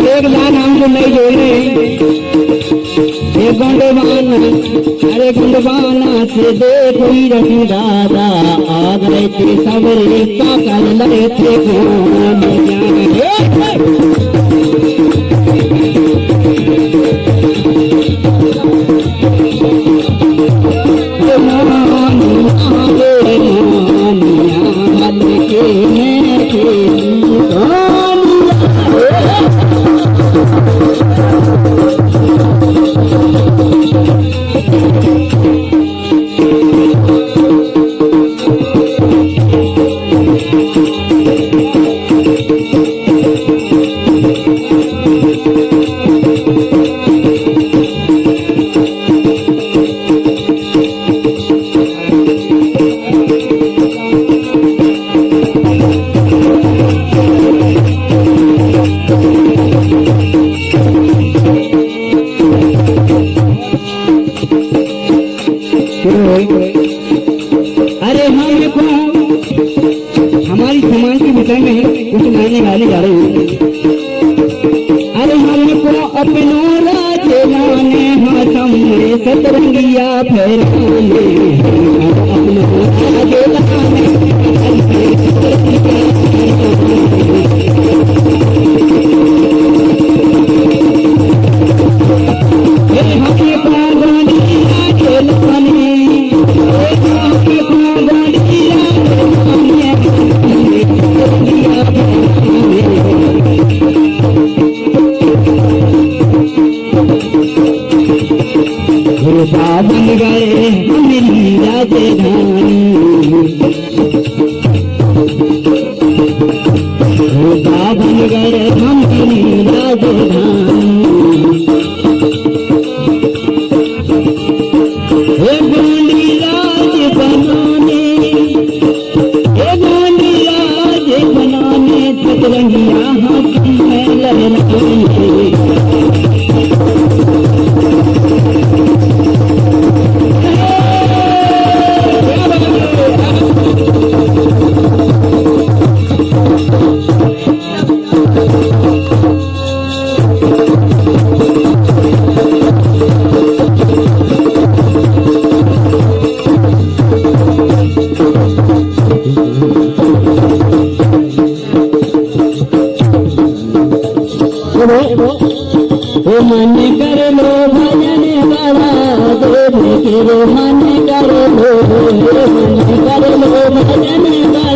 एक बार हमको नहीं जोड़े गुंडवाना, अरे गुंडवाना से देखो रही दादा आ गए थे सबरे का कल लगे थे अरे हमको हमारी समाज के विषय में कुछ मायने वाले जा रहे हैं। अरे हमको अपनों राजवाने हाथम में सतरंगिया फहराने अपनों राजवाने बन गए मेरी राजधानी, बन गए हमारी राजधानी। गोंडी राज बनाने, गोंडी राज बनाने सतरंगिया हाथी में लहराने। मन कर लो भजन बाबा देव के मन कर लो, मन कर लो भजन बाबा।